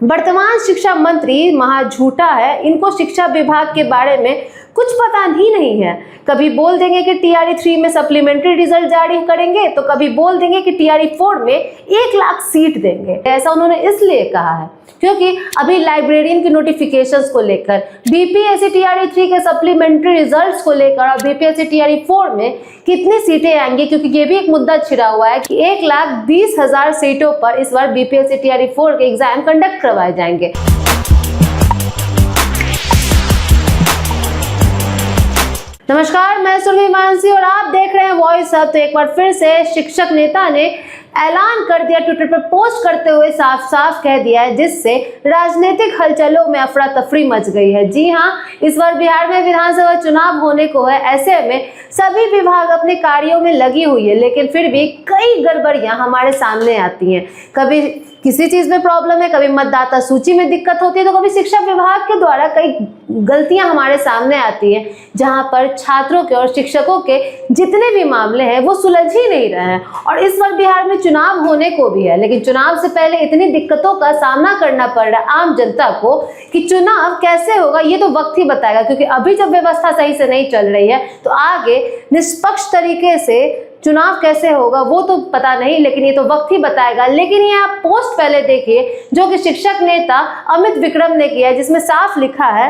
वर्तमान शिक्षा मंत्री महा झूठा है। इनको शिक्षा विभाग के बारे में कुछ पता ही नहीं है। कभी बोल देंगे कि टीआरई 3 में सप्लीमेंट्री रिजल्ट जारी करेंगे, तो कभी बोल देंगे कि टीआरई 4 में 1 लाख सीट देंगे। ऐसा उन्होंने इसलिए कहा है क्योंकि अभी लाइब्रेरियन की नोटिफिकेशंस को लेकर, बीपीएससी टीआरई 3 के सप्लीमेंट्री रिजल्ट्स को लेकर और बीपीएससी टीआरई 4 में कितनी सीटें आएंगी, क्योंकि ये भी एक मुद्दा छिड़ा हुआ है कि 1,20,000 सीटों पर इस बार बीपीएससी टीआरई 4 के एग्जाम कंडक्ट करवाए जाएंगे। नमस्कार, मैं सुरभि मानसी और आप देख रहे हैं वॉइस हब। तो एक बार फिर से शिक्षक नेता ने ऐलान कर दिया, ट्विटर पर पोस्ट करते हुए साफ साफ कह दिया है, जिससे राजनीतिक हलचलों में अफरा तफरी मच गई है। जी हां, इस बार बिहार में विधानसभा चुनाव होने को है। ऐसे में सभी विभाग अपने कार्यों में लगी हुई है, लेकिन फिर भी कई गड़बड़ियां हमारे सामने आती हैं। कभी किसी चीज में प्रॉब्लम है, कभी मतदाता सूची में दिक्कत होती है, तो कभी शिक्षा विभाग के द्वारा कई गलतियां हमारे सामने आती हैं, जहां पर छात्रों के और शिक्षकों के जितने भी मामले हैं वो सुलझ ही नहीं रहे हैं। और इस बार बिहार में चुनाव होने को भी है, लेकिन चुनाव से पहले इतनी दिक्कतों का सामना करना पड़ रहा है आम जनता को कि चुनाव कैसे होगा ये तो वक्त ही बताएगा। क्योंकि अभी जब व्यवस्था सही से नहीं चल रही है, तो आगे निष्पक्ष तरीके से चुनाव कैसे होगा वो तो पता नहीं, लेकिन ये तो वक्त ही बताएगा। लेकिन ये आप पोस्ट पहले देखिए जो कि शिक्षक नेता अमित विक्रम ने किया है, जिसमें साफ लिखा है,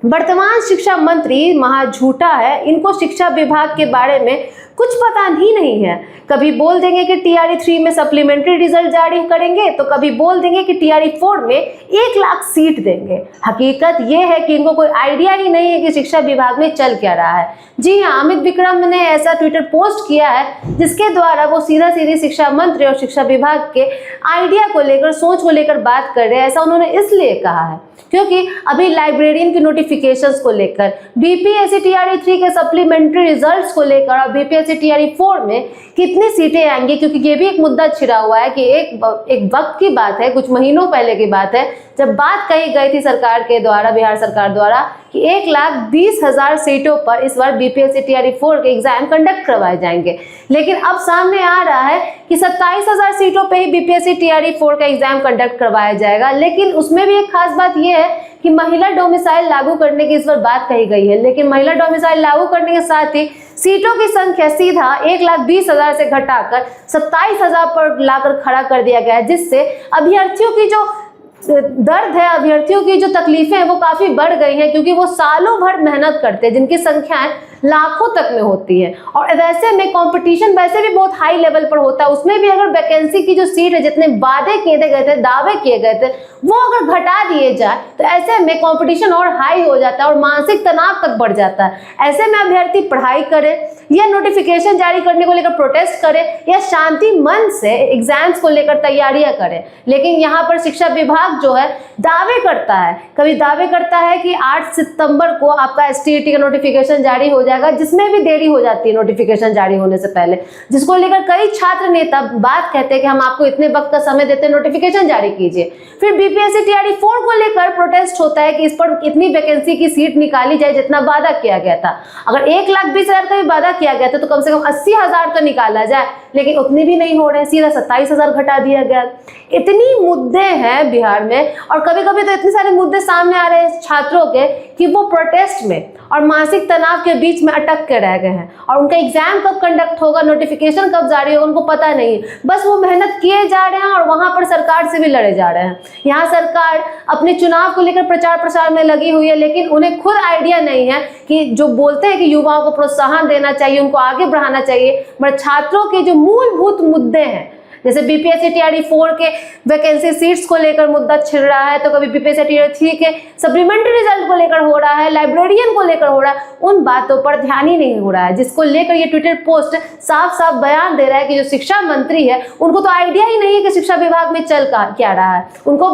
वर्तमान शिक्षा मंत्री महा झूठा है। इनको शिक्षा विभाग के बारे में कुछ पता ही नहीं है। कभी बोल देंगे कि टीआरई 3 में सप्लीमेंट्री रिजल्ट जारी करेंगे, तो कभी बोल देंगे कि टीआरई 4 में 1 लाख सीट देंगे। हकीकत ये है कि इनको कोई आइडिया ही नहीं है कि शिक्षा विभाग में चल क्या रहा है। जी हाँ, अमित विक्रम ने ऐसा ट्विटर पोस्ट किया है जिसके द्वारा वो सीधा सीधी शिक्षा मंत्री और शिक्षा विभाग के आइडिया को लेकर, सोच को लेकर बात कर रहे हैं। ऐसा उन्होंने इसलिए कहा है क्योंकि अभी लाइब्रेरियन की नोटिफिकेशंस को लेकर, बीपीएससी टीआरई 3 के सप्लीमेंट्री रिजल्ट्स को लेकर और बीपीएससी टीआरई 4 में कितनी सीटें आएंगी, क्योंकि ये भी एक मुद्दा छिड़ा हुआ है कि एक वक्त की बात है, कुछ महीनों पहले की बात है, जब बात कही गई थी सरकार के द्वारा, बिहार सरकार द्वारा, कि 1,20,000 सीटों पर इस बार बीपीएससी टीआरई 4 के एग्जाम कंडक्ट करवाए जाएंगे। लेकिन अब सामने आ रहा है कि 27,000 सीटों पे ही बीपीएससी टीआरई 4 का एग्जाम कंडक्ट करवाया जाएगा। लेकिन उसमें भी एक खास बात यह है कि महिला डोमिसाइल लागू करने की इस बार बात कही गई है, लेकिन महिला डोमिसाइल लागू करने के साथ ही सीटों की संख्या सीधा 1,20,000 से घटाकर 27,000 पर लाकर खड़ा कर दिया गया है, जिससे अभ्यर्थियों की जो दर्द है, अभ्यर्थियों की जो तकलीफें हैं वो काफी बढ़ गई हैं, क्योंकि वो सालों भर मेहनत करते हैं, जिनकी संख्याएं लाखों तक में होती है। और वैसे में कंपटीशन वैसे भी बहुत हाई लेवल पर होता है। उसमें भी अगर वैकेंसी की जो सीट है, जितने वादे किए गए थे, दावे किए गए थे, वो अगर घटा दिए जाए तो ऐसे में कंपटीशन और हाई हो जाता है और मानसिक तनाव तक बढ़ जाता है। ऐसे में अभ्यर्थी पढ़ाई करे या नोटिफिकेशन जारी करने को लेकर प्रोटेस्ट करे या शांति मन से एग्जाम्स को लेकर तैयारियां करे। लेकिन यहाँ पर शिक्षा विभाग जो है दावे करता है, कभी दावे करता है कि 8 सितंबर को आपका एसटीईटी का नोटिफिकेशन जारी हो जाएगा, जिसमें भी देरी हो जाती है नोटिफिकेशन जारी होने से पहले, जिसको लेकर कई छात्र नेता बात कहते हैं कि हम आपको इतने वक्त का समय देते हैं, नोटिफिकेशन जारी कीजिए। फिर बीपीएससी टीआरई 4 को लेकर प्रोटेस्ट होता है कि इस पर इतनी वैकेंसी की सीट निकाली जाए जितना वादा किया गया था। अगर 1,20,000 का भी वादा किया गया था तो कम से कम 80,000 तो निकाला जाए, लेकिन उतनी भी नहीं हो रहे, सीधा 27,000 घटा दिया गया। इतनी मुद्दे हैं बिहार में, और कभी कभी तो इतने सारे मुद्दे सामने आ रहे हैं छात्रों के कि वो प्रोटेस्ट में और मानसिक तनाव के बीच में अटक के रह गए हैं, और उनका एग्जाम कब कंडक्ट होगा, नोटिफिकेशन कब जारी होगा, उनको पता नहीं है। बस वो मेहनत किए जा रहे हैं और वहां पर सरकार से भी लड़े जा रहे हैं। यहाँ सरकार अपने चुनाव को लेकर प्रचार प्रसार में लगी हुई है, लेकिन उन्हें खुद आइडिया नहीं है कि जो बोलते हैं कि युवाओं को प्रोत्साहन देना चाहिए, उनको आगे बढ़ाना चाहिए, मगर छात्रों के जो मूलभूत मुद्दे हैं, जैसे बीपीएससी टीआरई 4 के वैकेंसी सीट्स को लेकर मुद्दा छिड़ रहा है, तो कभी बीपीएससी टीआरई 3 के सप्लीमेंट्री रिजल्ट को लेकर हो रहा है, लाइब्रेरियन को लेकर हो रहा है, उन बातों पर ध्यान ही नहीं हो रहा है, जिसको लेकर ये ट्विटर पोस्ट साफ साफ बयान दे रहा है कि जो शिक्षा मंत्री है उनको तो आइडिया ही नहीं है कि शिक्षा विभाग में चल क्या रहा है। उनको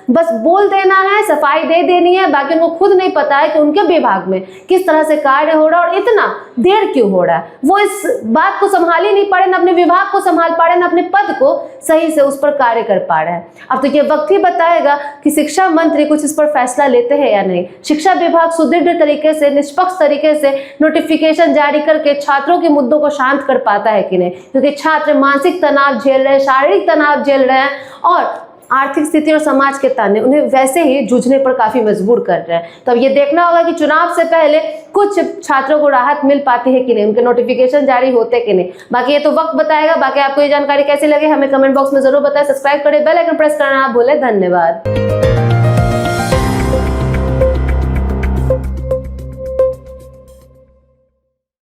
बस बोल देना है, सफाई दे देनी है, बाकी उनको खुद नहीं पता है कि उनके विभाग में किस तरह से कार्य हो रहा है और इतना देर क्यों हो रहा है। वो इस बात को संभाल ही नहीं पा रहे, न अपने विभाग को संभाल पा रहे, न अपने पद को सही से उस पर कार्य कर पा रहे हैं। अब तो ये वक्त ही बताएगा कि शिक्षा मंत्री कुछ इस पर फैसला लेते हैं या नहीं। शिक्षा विभाग सुदृढ़ तरीके से, निष्पक्ष तरीके से नोटिफिकेशन जारी करके छात्रों के मुद्दों को शांत कर पाता है कि नहीं, क्योंकि छात्र मानसिक तनाव झेल रहे हैं, शारीरिक तनाव झेल रहे हैं और आर्थिक स्थिति और समाज के ताने उन्हें वैसे ही जूझने पर काफी मजबूर कर रहे हैं। तो अब ये देखना होगा कि चुनाव से पहले कुछ छात्रों को राहत मिल पाती है कि नहीं, उनके नोटिफिकेशन जारी होते कि नहीं। बाकी ये तो वक्त बताएगा। बाकी आपको ये जानकारी कैसी लगे हमें कमेंट बॉक्स में जरूर बताएं। सब्सक्राइब करें, बेल आइकन प्रेस करना ना भूलें। धन्यवाद।